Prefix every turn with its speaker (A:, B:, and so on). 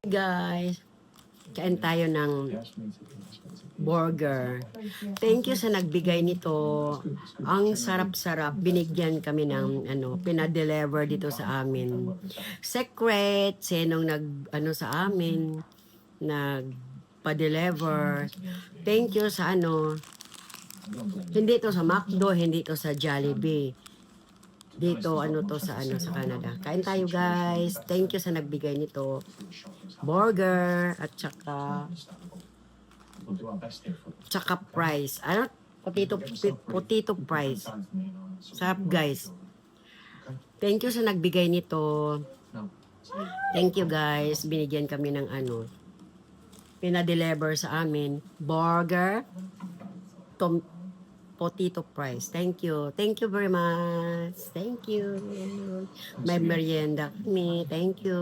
A: Guys, kain tayo ng burger. Thank you sa nagbigay nito. Ang sarap-sarap. Binigyan kami ng pinadeliver dito sa amin. Secret, sinong sa amin, nagpa-deliver. Thank you sa hindi to sa McDo, hindi to sa Jollibee. Dito, sa Canada. Kain tayo, guys. Thank you sa nagbigay nito. Burger, at tsaka fries. Potato fries. Sarap, guys. Thank you sa nagbigay nito. Thank you, guys. Binigyan kami ng pinadeliver sa amin. Burger, potato fries. Thank you. Thank you very much. Thank you. May merienda kami. Thank you.